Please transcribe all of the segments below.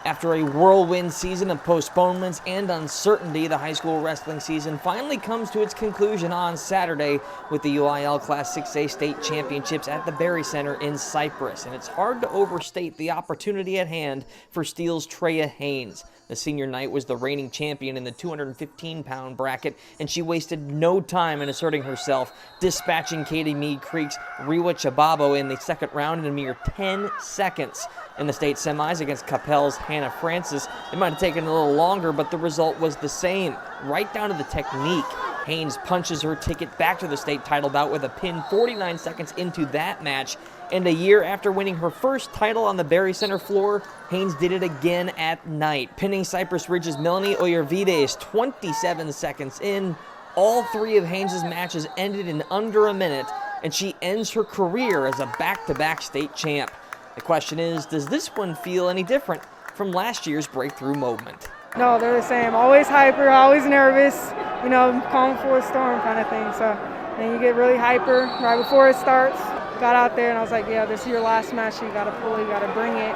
After a whirlwind season of postponements and uncertainty, the high school wrestling season finally comes to its conclusion on Saturday with the UIL Class 6A state championships at the Berry Center in Cypress. And it's hard to overstate the opportunity at hand for STEELE's Traeh Haynes. The senior knight was the reigning champion in the 215-pound bracket, and she wasted no time in asserting herself, dispatching Katie Meade Creek's Rewa Chababo in the second round in a mere 10 seconds. In the state semis against Capel's Hannah Francis, it might have taken a little longer, but the result was the same, right down to the technique. Haynes punches her ticket back to the state title bout with a pin 49 seconds into that match. And a year after winning her first title on the Berry Center floor, Haynes did it again at night, pinning Cypress Ridge's Melanie Oyervides 27 seconds in. All three of Haynes' matches ended in under a minute, and she ends her career as a back-to-back state champ. The question is, does this one feel any different from last year's breakthrough moment? No, they're the same. Always hyper, always nervous, calm before a storm kind of thing. So, and you get really hyper right before it starts. Got out there and I was like, yeah, this is your last match. You got to pull it, you got to bring it,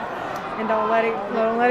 and don't let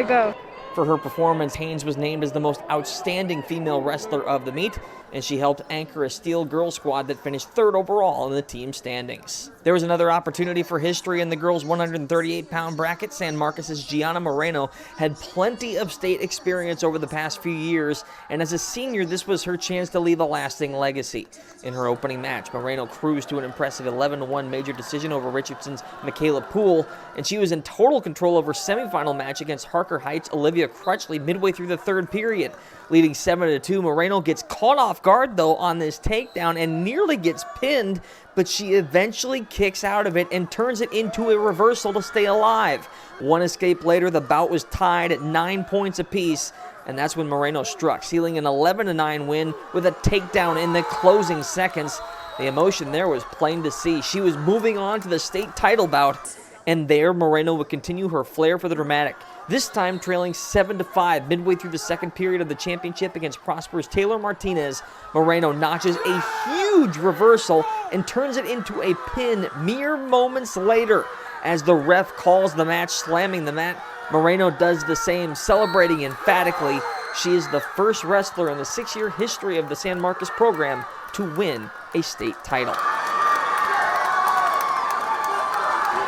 it go. For her performance, Haynes was named as the most outstanding female wrestler of the meet, and she helped anchor a STEELE girls squad that finished third overall in the team standings. There was another opportunity for history in the girls' 138-pound bracket. San Marcos's Gianna Moreno had plenty of state experience over the past few years, and as a senior, this was her chance to leave a lasting legacy. In her opening match, Moreno cruised to an impressive 11-1 major decision over Richardson's Michaela Poole, and she was in total control of her semifinal match against Harker Heights' Olivia Crutchley midway through the third period. Leading 7-2, Moreno gets caught off guard, though, on this takedown and nearly gets pinned, but she eventually kicks out of it and turns it into a reversal to stay alive. One escape later, the bout was tied at 9 points apiece, and that's when Moreno struck, sealing an 11-9 win with a takedown in the closing seconds. The emotion there was plain to see. She was moving on to the state title bout, and there Moreno would continue her flair for the dramatic, this time trailing 7-5 midway through the second period of the championship against Prosper's Taylor Martinez. Moreno notches a huge reversal and turns it into a pin mere moments later. As the ref calls the match, slamming the mat, Moreno does the same, celebrating emphatically. She is the first wrestler in the 6-year history of the San Marcos program to win a state title.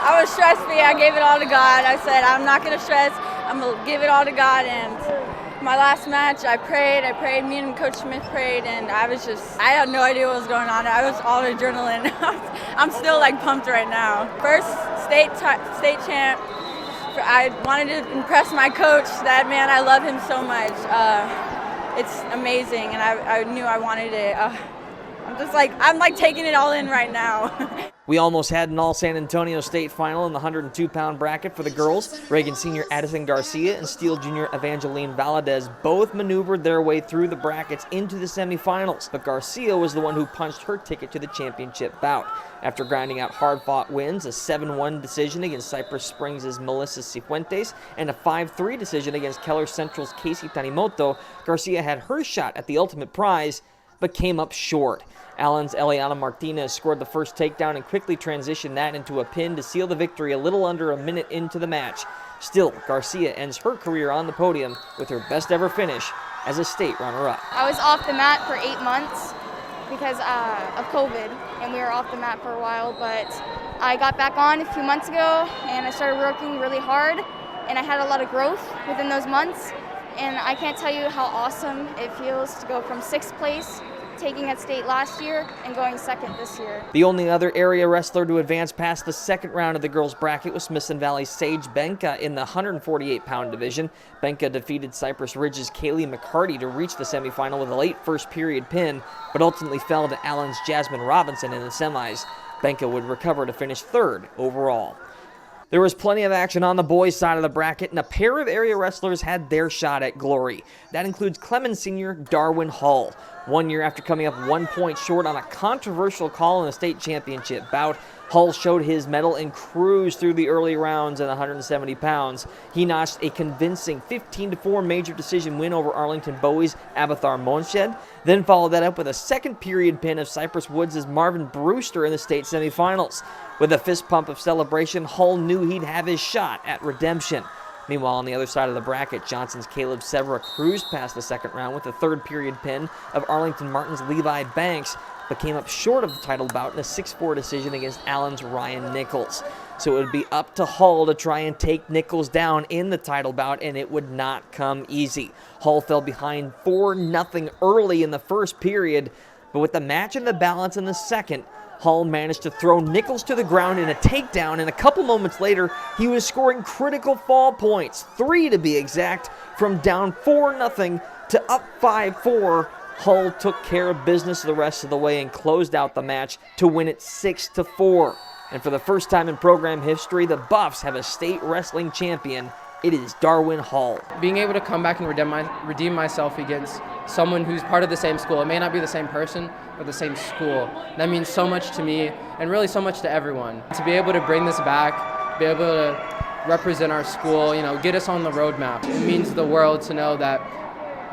I was stressed, but I gave it all to God. I said, I'm not going to stress. I'm going to give it all to God. And my last match, I prayed. Me and Coach Smith prayed, and I had no idea what was going on. I was all adrenaline. I'm still pumped right now. First state champ. I wanted to impress my coach. That man, I love him so much. It's amazing, and I knew I wanted it. I'm taking it all in right now. We almost had an all-San Antonio State final in the 102-pound bracket for the girls. REAGAN senior Addison Garcia and STEELE junior Evangeline Valadez both maneuvered their way through the brackets into the semifinals, but Garcia was the one who punched her ticket to the championship bout. After grinding out hard-fought wins, a 7-1 decision against Cypress Springs' Melissa Cifuentes, and a 5-3 decision against Keller Central's Casey Tanimoto, Garcia had her shot at the ultimate prize, but came up short. Allen's Eliana Martinez scored the first takedown and quickly transitioned that into a pin to seal the victory a little under a minute into the match. Still, Garcia ends her career on the podium with her best ever finish as a state runner-up. I was off the mat for 8 months because of COVID, and we were off the mat for a while, but I got back on a few months ago, and I started working really hard, and I had a lot of growth within those months, and I can't tell you how awesome it feels to go from 6th place taking at state last year and going 2nd this year. The only other area wrestler to advance past the second round of the girls' bracket was Smithson Valley's Sage Benka in the 148-pound division. Benka defeated Cypress Ridge's Kaylee McCarty to reach the semifinal with a late first-period pin, but ultimately fell to Allen's Jasmine Robinson in the semis. Benka would recover to finish 3rd overall. There was plenty of action on the boys' side of the bracket, and a pair of area wrestlers had their shot at glory. That includes CLEMENS senior Darwin Hull. 1 year after coming up 1 point short on a controversial call in the state championship bout, Hull showed his mettle and cruised through the early rounds at 170 pounds. He notched a convincing 15-4 major decision win over Arlington Bowie's Abathar Monshed, then followed that up with a second period pin of Cypress Woods' Marvin Brewster in the state semifinals. With a fist pump of celebration, Hull knew he'd have his shot at redemption. Meanwhile, on the other side of the bracket, Johnson's Caleb Severa cruised past the second round with a third period pin of Arlington Martin's Levi Banks, but came up short of the title bout in a 6-4 decision against Allen's Ryan Nichols. So it would be up to Hull to try and take Nichols down in the title bout, and it would not come easy. Hull fell behind 4-0 early in the first period, but with the match in the balance in the second, Hull managed to throw Nichols to the ground in a takedown, and a couple moments later, he was scoring critical fall points, 3 to be exact, from down 4-0 to up 5-4. Hull took care of business the rest of the way and closed out the match to win it 6-4. And for the first time in program history, the Buffs have a state wrestling champion. It is Darwin Hull. Being able to come back and redeem myself against someone who's part of the same school. It may not be the same person, but the same school. That means so much to me and really so much to everyone. To be able to bring this back, be able to represent our school, get us on the roadmap. It means the world to know that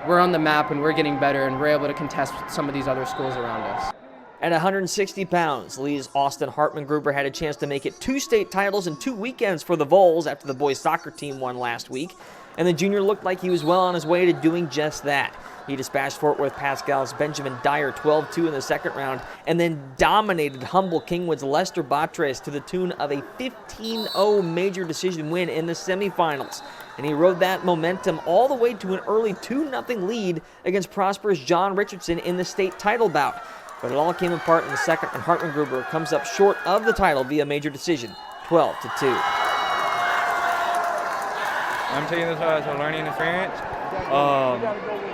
we're on the map and we're getting better and we're able to contest some of these other schools around us. At 160 pounds, Lee's Austin Hartmangruber had a chance to make it 2 state titles in 2 weekends for the Vols after the boys soccer team won last week, and the junior looked like he was well on his way to doing just that. He dispatched Fort Worth Pascal's Benjamin Dyer 12-2 in the second round, and then dominated humble Kingwood's Lester Batres to the tune of a 15-0 major decision win in the semifinals. And he rode that momentum all the way to an early 2-0 lead against Prosper's John Richardson in the state title bout. But it all came apart in the second, and Hartmangruber comes up short of the title via major decision, 12-2. I'm taking this as a learning experience.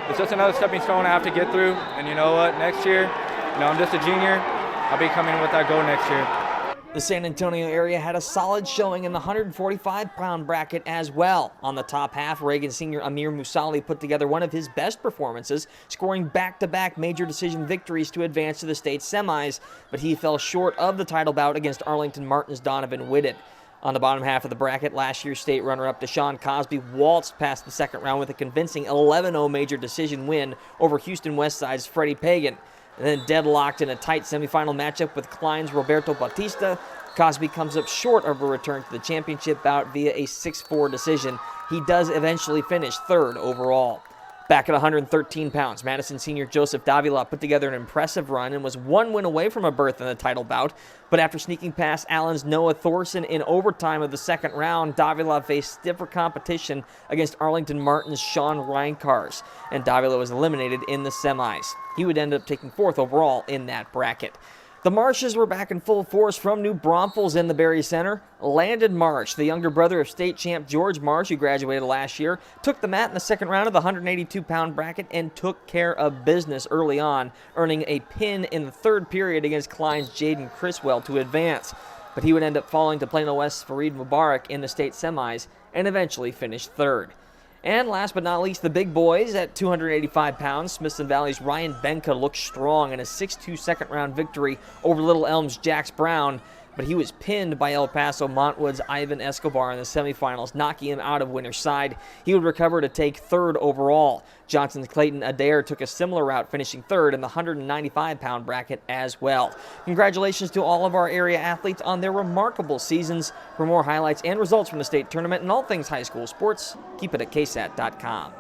It's just another stepping stone I have to get through. And you know what? Next year, I'm just a junior. I'll be coming with that goal next year. The San Antonio area had a solid showing in the 145-pound bracket as well. On the top half, REAGAN senior Amir Musali put together one of his best performances, scoring back-to-back major decision victories to advance to the state semis, but he fell short of the title bout against Arlington Martin's Donovan Whitted. On the bottom half of the bracket, last year's state runner-up Deshaun Cosby waltzed past the second round with a convincing 11-0 major decision win over Houston Westside's Freddie Pagan. And then deadlocked in a tight semifinal matchup with Klein's Roberto Bautista, Cosby comes up short of a return to the championship bout via a 6-4 decision. He does eventually finish third overall. Back at 113 pounds, Madison senior Joseph Davila put together an impressive run and was 1 win away from a berth in the title bout. But after sneaking past Allen's Noah Thorson in overtime of the second round, Davila faced stiffer competition against Arlington Martin's Sean Reinkars, and Davila was eliminated in the semis. He would end up taking 4th overall in that bracket. The Marshes were back in full force from New Braunfels in the Berry Center. Landon Marsh, the younger brother of state champ George Marsh, who graduated last year, took the mat in the second round of the 182-pound bracket and took care of business early on, earning a pin in the third period against Klein's Jaden Criswell to advance. But he would end up falling to Plano West's Fareed Mubarak in the state semis and eventually finished third. And last but not least, the big boys at 285 pounds. Smithson Valley's Ryan Benka looked strong in a 6-2 second-round victory over Little Elm's Jax Brown, but he was pinned by El Paso Montwood's Ivan Escobar in the semifinals, knocking him out of winner's side. He would recover to take third overall. Johnson's Clayton Adair took a similar route, finishing third in the 195-pound bracket as well. Congratulations to all of our area athletes on their remarkable seasons. For more highlights and results from the state tournament and all things high school sports, keep it at ksat.com.